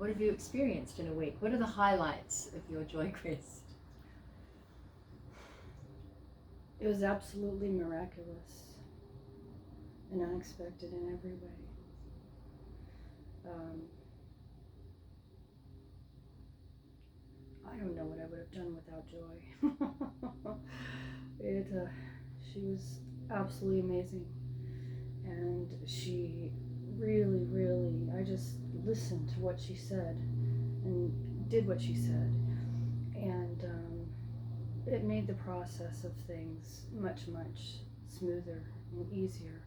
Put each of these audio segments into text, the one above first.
What have you experienced in a week? What are the highlights of your JOYquest? It was absolutely miraculous and unexpected in every way. I don't know what I would have done without Joy. She was absolutely amazing, and she really, I just listened to what she said and did what she said, and it made the process of things much smoother and easier.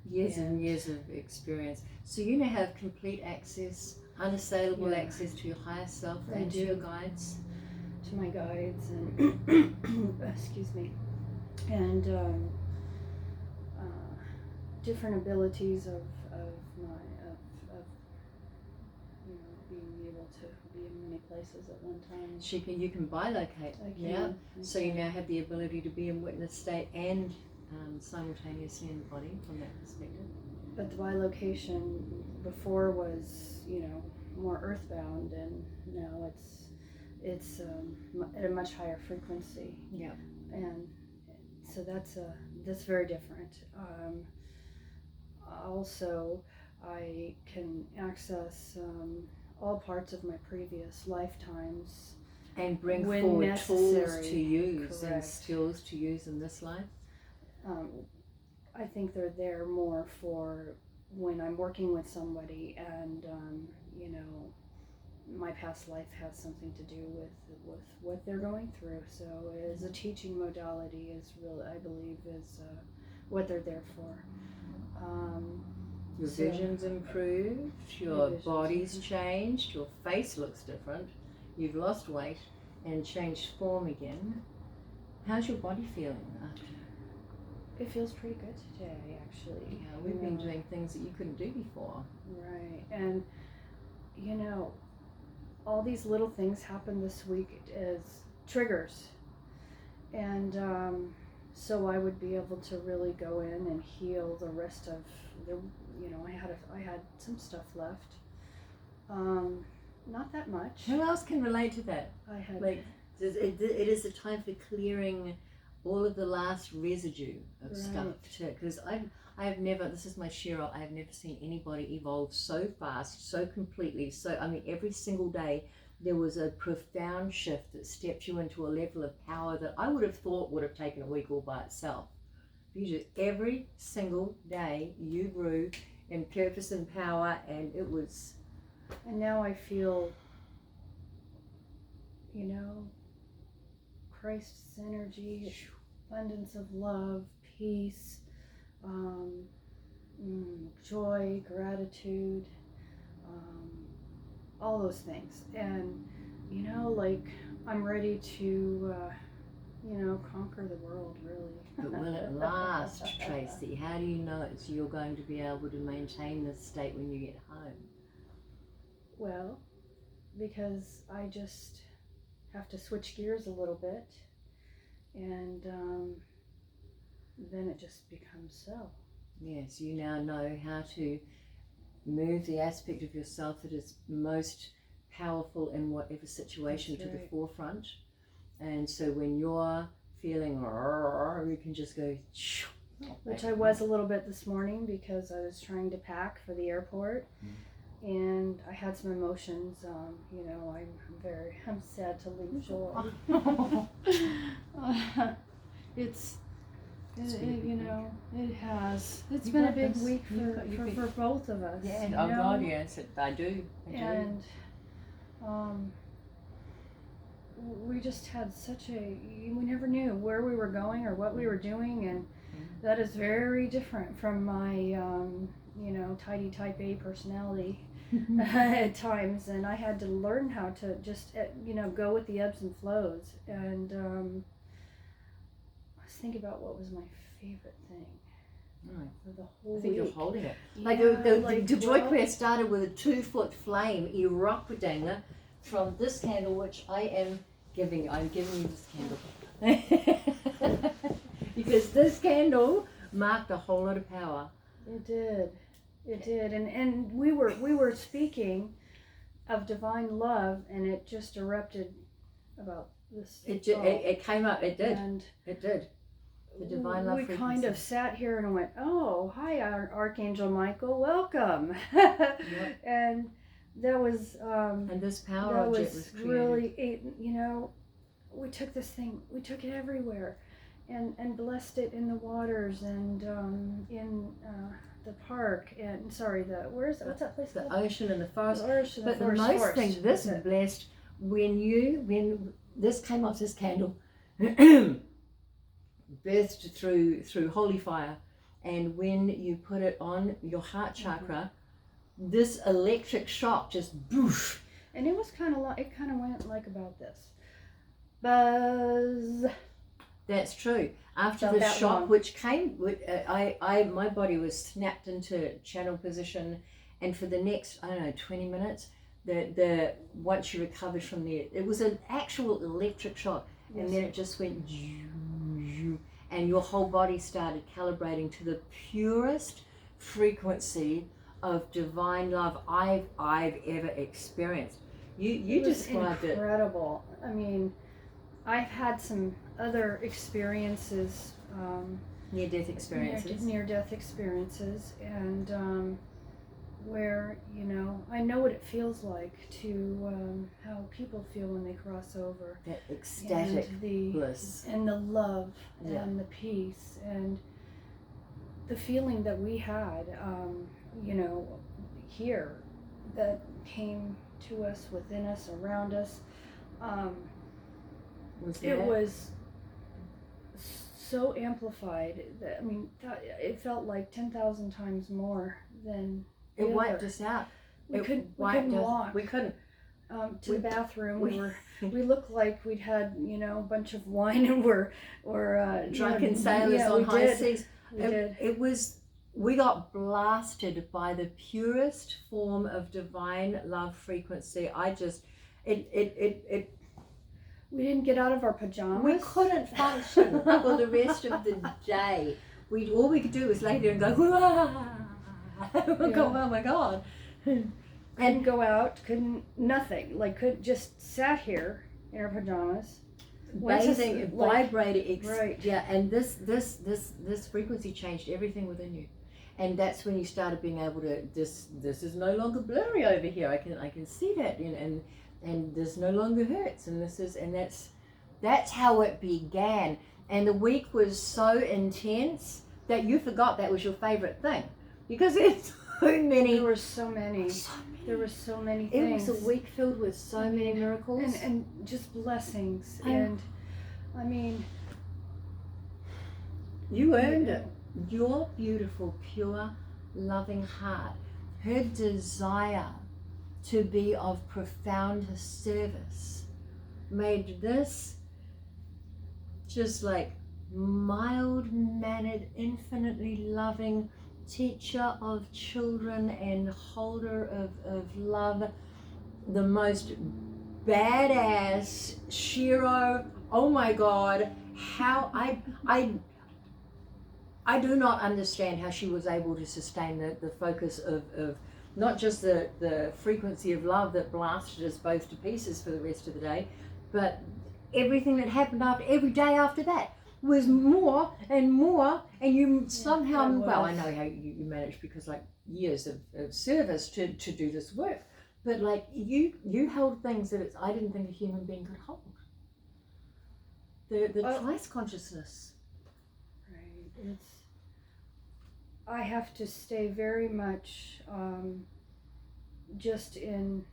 Years and years of experience. So you now have complete access, unassailable access to your higher self and to your guides? To my guides and, excuse me, and different abilities of being able to be in many places at one time. You can bilocate. So you now have the ability to be in witness state and simultaneously in the body from that perspective. But the bilocation before was, more earthbound, and now it's at a much higher frequency. Yeah. And so that's very different. Also, I can access all parts of my previous lifetimes and bring forward necessary tools to use and skills to use in this life. I think they're there more for when I'm working with somebody and my past life has something to do with what they're going through. So as a teaching modality is really, I believe, is what they're there for. Your vision's improved, your body's changed, your face looks different, you've lost weight and changed form again. How's your body feeling after? It feels pretty good today, actually. Yeah, we've been doing things that you couldn't do before. Right, and all these little things happen this week as triggers, and so I would be able to really go in and heal the rest of the. I had some stuff left. Not that much. Who else can relate to that? I had it is a time for clearing all of the last residue of stuff too, because I have never, this is my share, I have never seen anybody evolve so fast, so completely, every single day there was a profound shift that stepped you into a level of power that I would have thought would have taken a week all by itself. Every single day you grew in purpose and power, and it was... And now I feel, Christ's energy, abundance of love, peace, joy, gratitude, all those things. And, I'm ready to, conquer the world, really. But will it last, Tracy? How do you know you're going to be able to maintain this state when you get home? Well, because I just have to switch gears a little bit, and then it just becomes so. Yes, you now know how to move the aspect of yourself that is most powerful in whatever situation to the forefront. And so when you're feeling, you can just go... Which I was a little bit this morning because I was trying to pack for the airport. And I had some emotions. I'm sad to leave Joy. It's been a big week for both of us. Yeah, God, yes, I do. And we just had we never knew where we were going or what we were doing, and that is very different from my, tidy type A personality. At times, and I had to learn how to just go with the ebbs and flows. And I was thinking about what was my favorite thing for the whole week. You're holding it. The JOYquest started with a 2-foot flame erupting from this candle, which I'm giving you this candle because this candle marked a whole lot of power. It did. It did, and we were speaking of divine love, and it just erupted about this. It came up. It did. And it did. The divine love we frequency. kind of sat here and went, "Oh, hi, Archangel Michael, welcome." Yep. And that was and this power that object was created. really, you know, we took this thing, we took it everywhere, and blessed it in the waters and in the park and what's that place The called? ocean and the forest. The ocean, But the forest, most forest. thing, this That's it. blessed when this came off this candle, burst through holy fire, and when you put it on your heart chakra, this electric shock just boof. And it was kind of went like about this. Buzz. That's true. After Felt the that shock, long. which came, my body was snapped into channel position, and for the next 20 minutes, the once you recovered from there, it was an actual electric shock, Yes. and then it just went, and your whole body started calibrating to the purest frequency of divine love I've ever experienced. You It was described incredible. I mean, I've had some other experiences, near-death experiences. near-death experiences, and where, I know what it feels like to how people feel when they cross over. That ecstatic and the bliss. and the love Yeah. and the peace and the feeling that we had, here, that came to us, within us, around us. It was so amplified that, it felt like 10,000 times more than It the wiped other. us out. We It couldn't wiped us- walk. We couldn't. To the bathroom. we- We looked like we'd had, a bunch of wine and we're Drunken sailors yeah, on we high did. seas. We did. It was. We got blasted by the purest form of divine love frequency. We didn't get out of our pajamas. We couldn't function for the rest of the day. All we could do was lay there and go, oh my God. Couldn't go out, nothing. Just sat here in our pajamas. Bathing, vibrating, right. Yeah, and this frequency changed everything within you, and that's when you started being able to. This is no longer blurry over here. I can see that, and this no longer hurts, and that's how it began. And the week was so intense that you forgot that was your favorite thing, because it's so many. There were so many. There were so many It things. was a week filled with so many miracles. And just blessings. And you earned it. Your beautiful, pure, loving heart, her desire to be of profound service, made this just like mild-mannered, infinitely loving teacher of children and holder of love, the most badass Shiro. Oh my God, how I do not understand how she was able to sustain the focus of not just the frequency of love that blasted us both to pieces for the rest of the day, but everything that happened every day after that was more and more, and you somehow, well, I know how you managed, because like years of service to do this work, but like you held things that I didn't think a human being could hold. The Christ consciousness. Right. I have to stay very much just in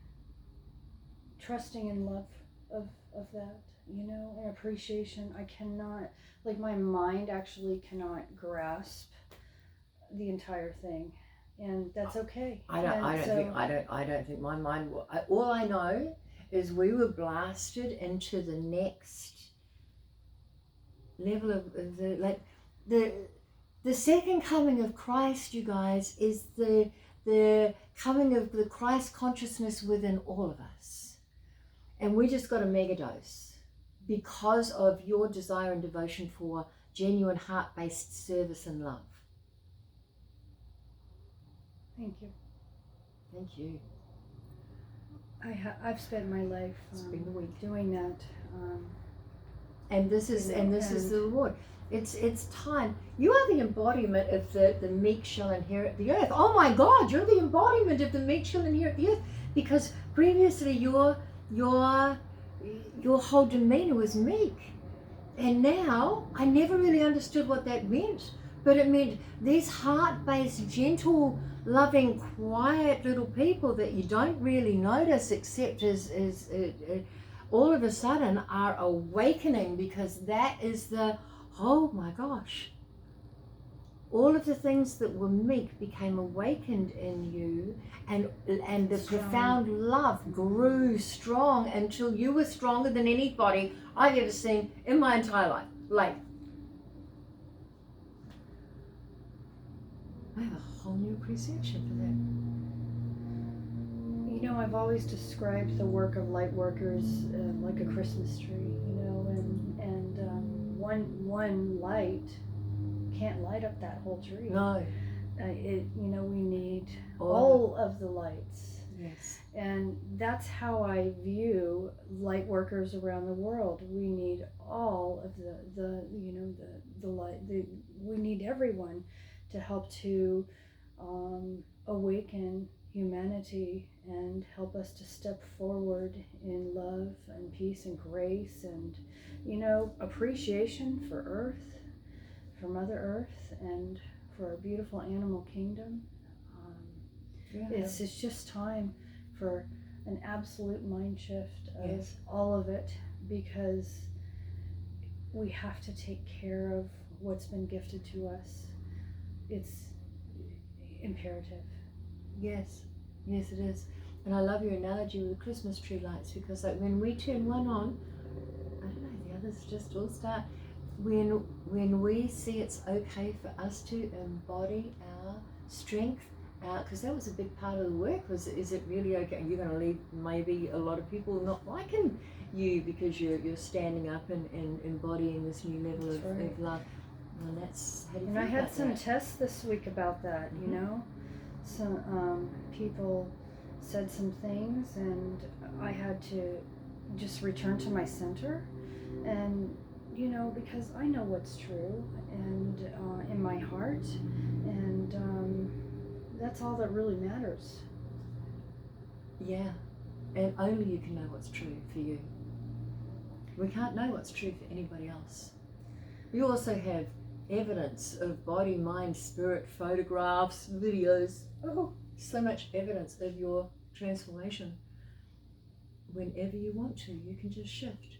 trusting and love of that, and appreciation. I cannot, my mind actually cannot grasp the entire thing, and that's okay. I don't think my mind will. All I know is we were blasted into the next level of the second coming of Christ, you guys, is the coming of the Christ consciousness within all of us. And we just got a mega dose because of your desire and devotion for genuine heart-based service and love. Thank you. Thank you. I've spent my life It's been a week. doing that. And this is the reward. It's time. You are the embodiment of the meek shall inherit the earth. Oh my God, you're the embodiment of the meek shall inherit the earth. Because previously your whole demeanor was meek. And now I never really understood what that meant. But it meant these heart-based, gentle, loving, quiet little people that you don't really notice except as all of a sudden are awakening, because that is the, oh my gosh, all of the things that were meek became awakened in you, and the profound love grew strong until you were stronger than anybody I've ever seen in my entire life. Like, I have a whole new appreciation for that. You know, I've always described the work of light workers like a Christmas tree, you know, and one light can't light up that whole tree. No. We need all of the lights. Yes. And that's how I view light workers around the world. We need all of the light. We need everyone to help to awaken humanity and help us to step forward in love and peace and grace and, appreciation for Earth, for Mother Earth, and for our beautiful animal kingdom. It's just time for an absolute mind shift of all of it, because we have to take care of what's been gifted to us. It's imperative. Yes, it is. And I love your analogy with the Christmas tree lights, because like when we turn one on, I don't know, the others just all start. When we see it's okay for us to embody our strength, because that was a big part of the work, is it really okay? You're going to leave maybe a lot of people not liking you because you're standing up and embodying this new level of love. And that's how do you feel I had about some that? tests this week about that, Some people said some things, and I had to just return to my center, and because I know what's true and in my heart, and that's all that really matters. Yeah, and only you can know what's true for you. We can't know what's true for anybody else. You also have evidence of body, mind, spirit, photographs, videos. Oh, so much evidence of your transformation. Whenever you want to, you can just shift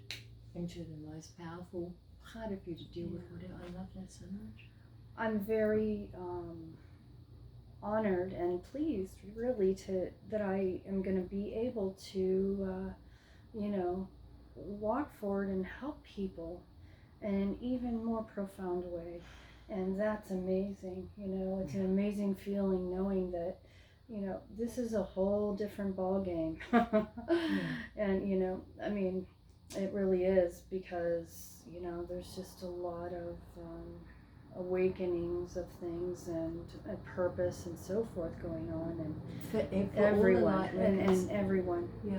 into the most powerful part of you to deal with whatever. I love that so much. I'm very honored and pleased, really, that I am going to be able to, walk forward and help people in an even more profound way. And that's amazing. It's an amazing feeling knowing that, this is a whole different ball game. And, it really is, because, there's just a lot of awakenings of things and a purpose and so forth going on, and for everyone, and everyone. Yeah.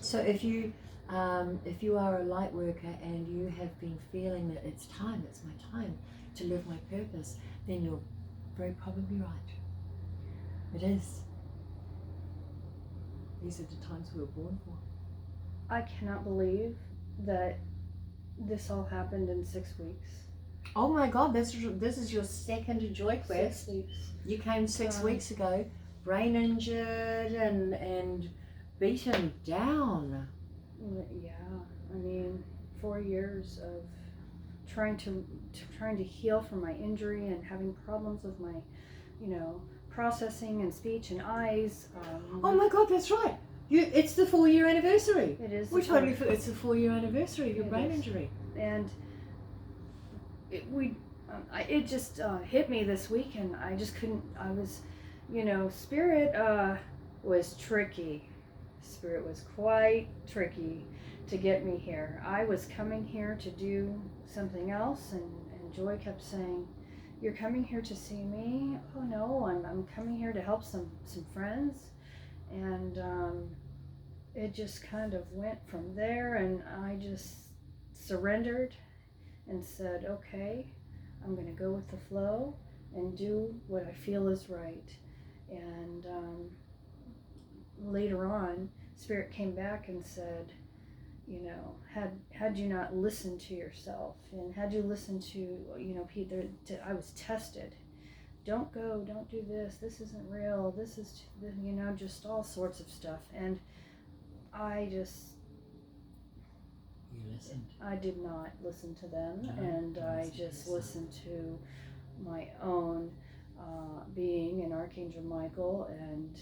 So if you are a light worker and you have been feeling that it's my time to live my purpose, then you're very probably right. It is. These are the times we were born for. I cannot believe that this all happened in 6 weeks. Oh my God, this is your second JOYquest. 6 weeks. You came 6 weeks ago, brain injured and beaten down. Yeah, 4 years of trying to heal from my injury and having problems with my, processing and speech and eyes. Oh my God, that's right. It's the 4-year anniversary. It is. It's the 4-year anniversary of your brain injury. And it just hit me this week, and I just couldn't. I was, Spirit was tricky. Spirit was quite tricky to get me here. I was coming here to do something else, and Joy kept saying, "You're coming here to see me?" Oh no, I'm coming here to help some friends, and it just kind of went from there, and I just surrendered and said, okay, I'm going to go with the flow and do what I feel is right. And later on, Spirit came back and said, you know, had you not listened to yourself, and had you listened to, you know, Peter, I was tested. Don't go, don't do this isn't real, this is, you know, just all sorts of stuff. And I just, You listened. I did not listen to them, No, and I just listened to my own being, and Archangel Michael, and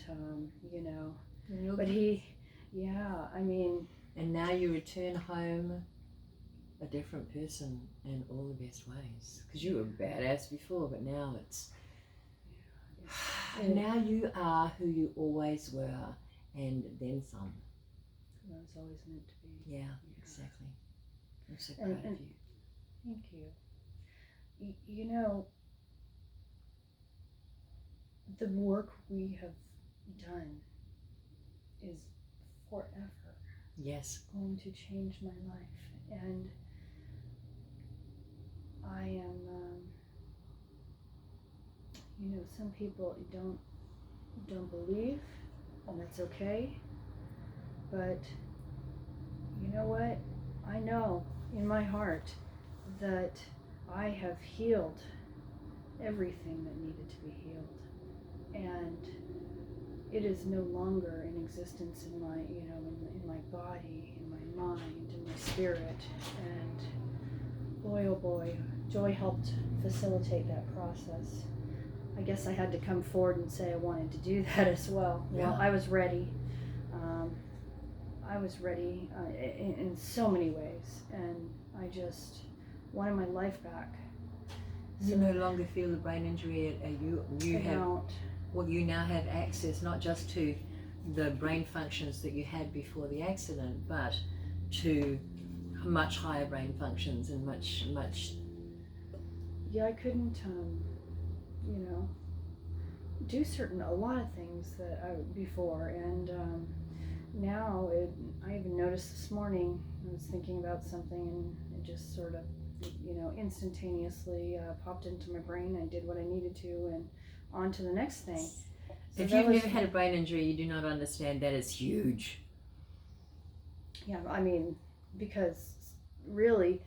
you know, but he, yeah, I mean. And now you return home a different person in all the best ways. Because you were badass before, but now it's now you are who you always were, and then some. That was always meant to be. Yeah, exactly. I'm so proud of you. Thank you. You know, the work we have done is forever Yes. going to change my life, and I am, you know, some people don't believe, and that's okay, but you know what? I know in my heart that I have healed everything that needed to be healed, and it is no longer in existence in my, you know, in my body, in my mind, in my spirit. And boy, oh boy, Joy helped facilitate that process. I guess I had to come forward and say I wanted to do that as well. Yeah. Well, I was ready. I was ready in so many ways, and I just wanted my life back. You no longer feel the brain injury. You have. Don't. Well, you now have access not just to the brain functions that you had before the accident, but to much higher brain functions and much. Yeah, I couldn't, you know, do a lot of things that I before, and now I even noticed this morning I was thinking about something, and it just sort of, you know, instantaneously popped into my brain. I did what I needed to, and on to the next thing. So If you've never had a brain injury, you do not understand that is huge. Yeah, I mean, because really,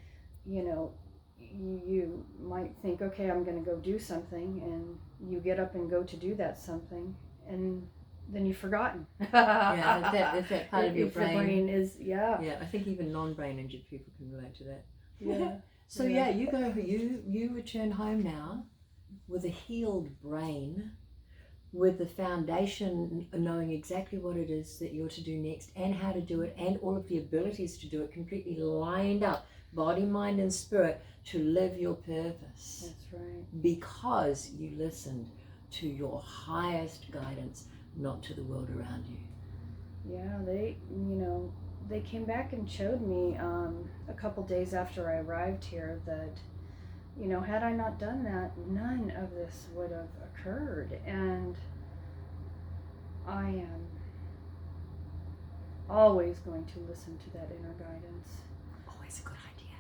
you know, you might think, okay, I'm going to go do something, and you get up and go to do that something, and then you've forgotten. Yeah, if that part of your if the brain is, yeah. Yeah, I think even non-brain injured people can relate to that. Yeah. So yeah, you return home now with a healed brain, with the foundation knowing exactly what it is that you're to do next and how to do it, and all of the abilities to do it completely lined up, body, mind and spirit, to live your purpose. That's right. Because you listened to your highest guidance, not to the world around you. Yeah, they came back and showed me a couple days after I arrived here that, you know, had I not done that, none of this would have occurred. And I am always going to listen to that inner guidance. Always a good idea.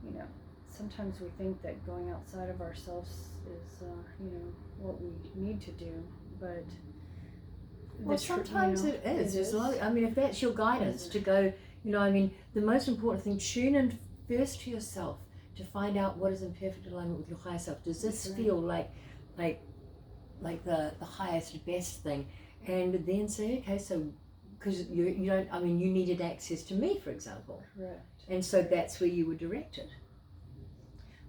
You know, sometimes we think that going outside of ourselves is, you know, what we need to do, but well, sometimes you know, it is. It is. I mean, if that's your guidance to go, you know, I mean, the most important thing, tune in first to yourself to find out what is in perfect alignment with your higher self. Does this feel like the highest, best thing? And then say, okay, so, because you don't, I mean, you needed access to me, for example. Correct. And so that's where you were directed.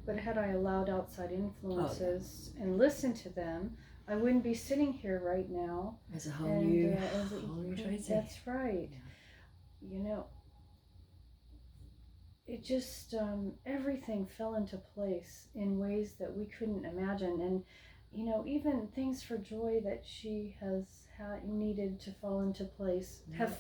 But had I allowed outside influences and listened to them, I wouldn't be sitting here right now. As a whole new Tracy. That's right. Yeah. You know, it just, everything fell into place in ways that we couldn't imagine. And, you know, even things for Joy that she has needed to fall into place have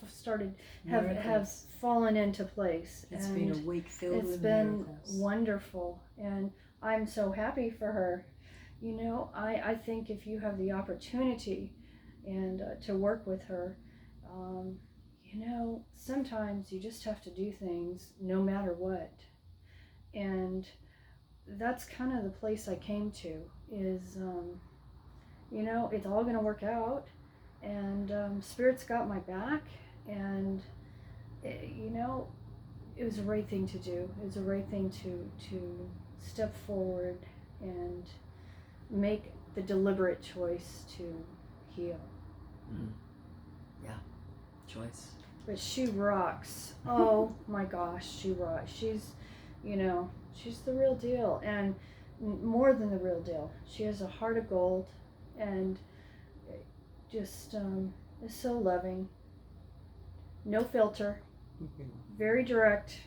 fallen into place. It's been a week filled with miracles. It's been miracles. wonderful, and I'm so happy for her. You know, I think if you have the opportunity and to work with her, you sometimes you just have to do things no matter what. And that's kind of the place I came to is, you know, it's all going to work out, and Spirit's got my back, and, you know, it was the right thing to do. It was the right thing to step forward and make the deliberate choice to heal. Yeah, choice. But she rocks. Oh my gosh, she rocks. She's, you know, she's the real deal, and more than the real deal. She has a heart of gold, and just is so loving. No filter. Very direct.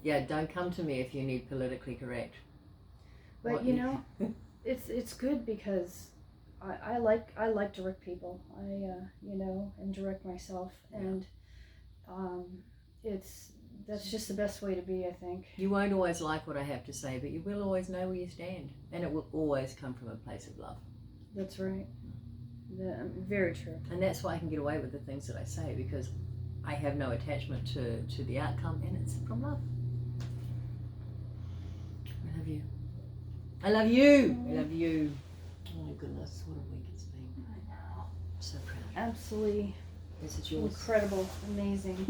Yeah, don't come to me if you need politically correct. But What you know, it's good because I like direct people. You know, and direct myself, and that's just the best way to be, I think. You won't always like what I have to say, but you will always know where you stand, and it will always come from a place of love. That's right. Very true. And that's why I can get away with the things that I say, because I have no attachment to the outcome, and it's from love. I love you. I love you. I love you. Oh my goodness, what a week it's been. I know. I'm so proud. Absolutely This is yours. incredible, amazing.